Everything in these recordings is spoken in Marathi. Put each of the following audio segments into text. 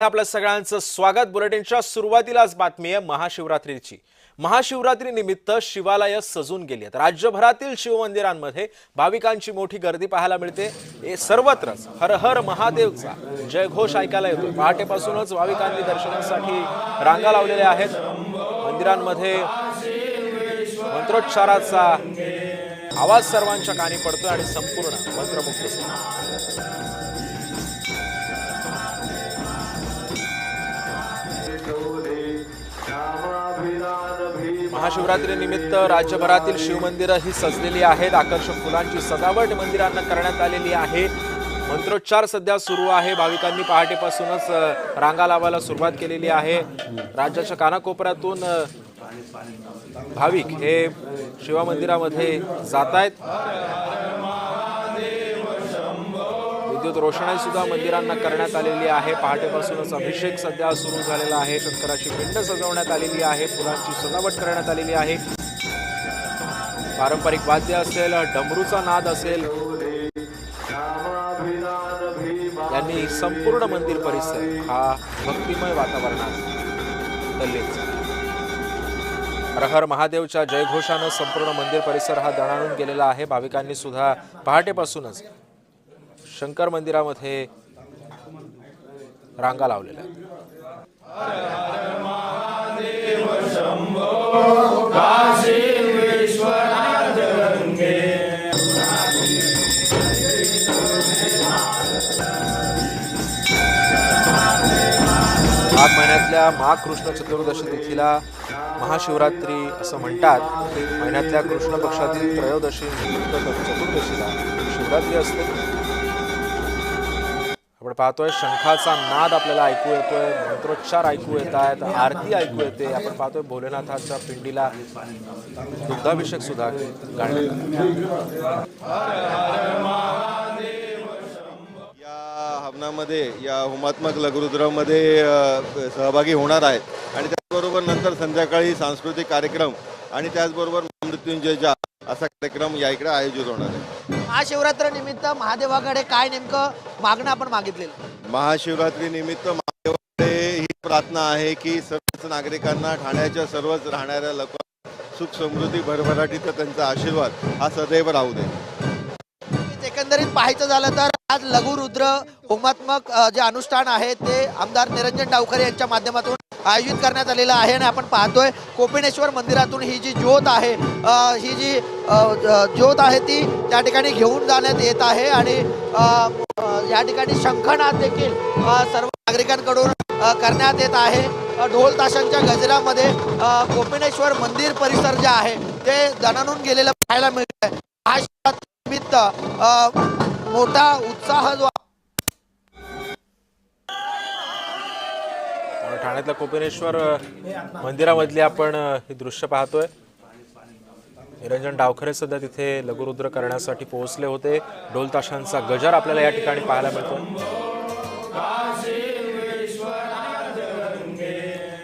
आपल्या सगळ्यांचं स्वागत। बुलेटिनच्या सुरुवातीलाच बातमी आहे महाशिवरात्रीची। महाशिवरात्री निमित्त शिवालय सजून गेली आहेत। राज्यभरातील शिवमंदिरांमध्ये भाविकांची मोठी गर्दी पाहायला मिळते। सर्वत्रच हर हर महादेवचा जयघोष ऐकायला येतो। पहाटेपासूनच भाविकांनी दर्शनासाठी रांगा लावलेल्या आहेत। मंदिरांमध्ये मंत्रोच्चाराचा आवाज सर्वांच्या कानी पडतोय आणि संपूर्ण मंत्रमुग्ध होतो। महाशिवरात्री निमित्त राज्यभरातील शिवमंदिरं ही सजलेली आहेत। आकर्षक फुलांची सजावट मंदिरांना करण्यात आलेली आहे। मंत्रोच्चार सध्या सुरू आहे। भाविकांनी पहाटेपासूनच रांगा लावायला सुरुवात केलेली आहे। राज्याच्या कानाकोपऱ्यातून भाविक हे शिवमंदिरामध्ये जात आहेत। विद्युत रोषणाई सुद्धा मंदिरांना करण्यात आलेली आहे। पहाटेपासूनच अभिषेक सध्या सुरू झालेला आहे। शंकराची पिंड सजवण्यात आलेली आहे। फुलांची सजावट करण्यात आलेली आहे। पारंपरिक वाद्य असेल, डमरूचा नाद असेल, यांनी संपूर्ण मंदिर परिसर हा भक्तिमय वातावरणात तल्लीन झाला। हर हर महादेवच्या जयघोषानं संपूर्ण मंदिर परिसर हा दणाणून गेलेला आहे। भाविकांनी सुद्धा पहाटेपासूनच शंकर मंदिरामध्ये रांगा लावलेल्या आहेत। माघ महिन्यातल्या माघ कृष्ण चतुर्दशी तिथीला महाशिवरात्री असं म्हणतात। महिन्यातल्या कृष्ण पक्षातील त्रयोदशी चतुर्दशीला शिवरात्री असते। आपण पाहतोय शंखाचा नाद आपल्याला ऐकू येतोय, मंत्रोच्चार ऐकू येत आहेत, आरती ऐकू येते। आपण पाहतोय भोलेनाथाच्या पिंडीला दुग्धाभिषेक सुद्धा या हवनामध्ये या होमात्मक लघुरुद्रामध्ये सहभागी होणार आहेत आणि त्याचबरोबर नंतर संध्याकाळी सांस्कृतिक कार्यक्रम आणि त्याचबरोबर मृत्युंजय जाप असा कार्यक्रम या इकडे आयोजित होणार आहे। महाशिवरात्री निमित्त महादेवाकडे काय नेमकं मागणं आपण मागितलेलं? महाशिवरात्री निमित्त महादेवाकडे ही प्रार्थना आहे की सर्वच नागरिकांना, ठाण्याच्या सर्वच राहणाऱ्या लोकांना सुख समृद्धी भरभराटीचा त्यांचा आशीर्वाद हा सदैव राहू दे। एकंदरीत पाहायचं झालं तर आज लघुरुद्र होमात्मक जे अनुष्ठान आहे ते आमदार निरंजन डावखरे यांच्या माध्यमातून आयोजित करण्यात आलेलं आहे आणि आपण पाहतोय कोपिनेश्वर मंदिरातून ही जी ज्योत आहे ही जी ज्योत आहे ती त्या ठिकाणी घेऊन जाण्यात येत आहे आणि या ठिकाणी शंखनाद देखील सर्व नागरिकांकडून करण्यात येत आहे। ढोल ताशांच्या गजरामध्ये कोपिनेश्वर मंदिर परिसर जे आहे ते दणाणून गेलेलं पाहायला मिळत आहे। निमित्त मोठा उत्साह जो ठाण्यातल्या कोपिनेश्वर मंदिरामधली आपण हे दृश्य पाहतोय। निरंजन डावखरे सध्या तिथे लघुरुद्र करण्यासाठी पोहोचले होते। ढोल ताशांचा गजर आपल्याला या ठिकाणी पाहायला मिळतो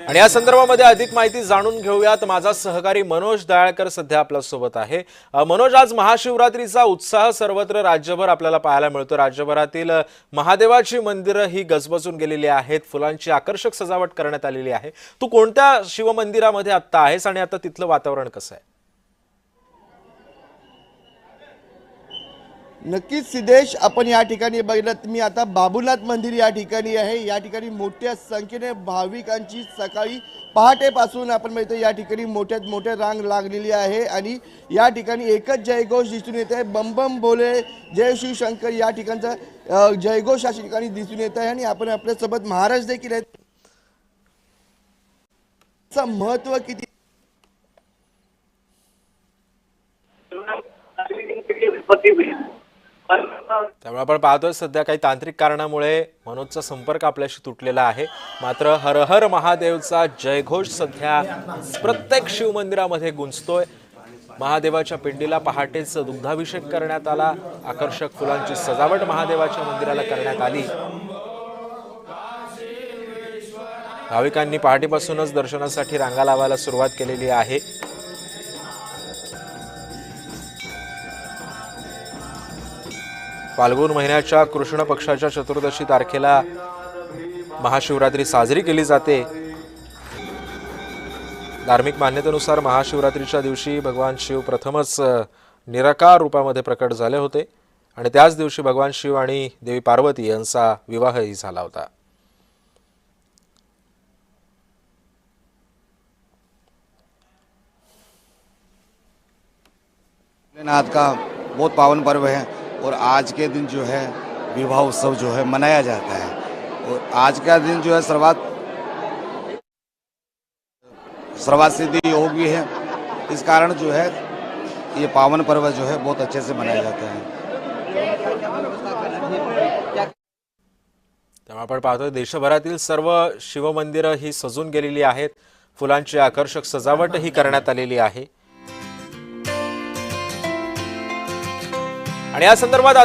आणि या संदर्भामध्ये अधिक माहिती जाणून घेऊयात। माझा सहकारी मनोज दयाळकर सध्या आपल्या सोबत आहे। मनोज, आज महाशिवरात्रीचा उत्साह सर्वत्र राज्यभर आपल्याला पाहायला मिळतो। राज्यभरातील महादेवाची मंदिरं ही गजबजून गेलेली आहेत। फुलांची आकर्षक सजावट करण्यात आलेली आहे। तू कोणत्या शिवमंदिरामध्ये आता आहेस आणि आता तिथलं वातावरण कसं आहे? नक्कीच सिद्धेश, आपण या ठिकाणी बघितलं मी आता बाबूनाथ मंदिर या ठिकाणी आहे। या ठिकाणी मोठ्या संख्येने भाविकांची सकाळी पहाटेपासून आपण बघतो या ठिकाणी मोठ्यात मोठ्या रांग लागलेली आहे आणि या ठिकाणी एकच जयघोष दिसून येत आहे। बम बम भोले जय शिव शंकर या ठिकाणचा जयघोष या ठिकाणी दिसून येत आहे आणि आपण आपल्यासोबत महाराज देखील आहेत। महत्व किती त्यामुळे आपण पाहतोय सध्या काही तांत्रिक कारणामुळे मनोजचा संपर्क आपल्याशी तुटलेला आहे। मात्र हर हर महादेवचा जयघोष सध्या प्रत्येक शिवमंदिरामध्ये गुंजतोय। महादेवाच्या पिंडीला पहाटेच दुग्धाभिषेक करण्यात आला। आकर्षक फुलांची सजावट महादेवाच्या मंदिराला करण्यात आली। भाविकांनी पहाटेपासूनच दर्शनासाठी रांगा लावायला सुरुवात केलेली आहे। फाल्गुन महिन्याच्या कृष्ण पक्षाच्या चतुर्दशी तारखेला महाशिवरात्री साजरी केली जाते। धार्मिक मान्यतेनुसार महाशिवरात्रीच्या दिवशी भगवान शिव प्रथमच निराकार रूपामध्ये प्रकट झाले होते आणि त्याच दिवशी भगवान शिव आणि देवी पार्वती यांचा विवाहही झाला होता। भोलेनाथ का बहुत पावन पर्व है और आज के दिन जो है विवाह उत्सव जो है मनाया जाता है और आज का दिन जो है सर्वात सिद्धि योग भी है। इस कारण जो है ये पावन पर्व जो है बहुत अच्छे से मनाया जाता है। तेव्हा आपण पाहतोय देशभरातील सर्व शिवमंदिरं ही सजून गेलेली आहेत। फुलांची आकर्षक सजावट ही करण्यात आलेली आहे आणि या संदर्भात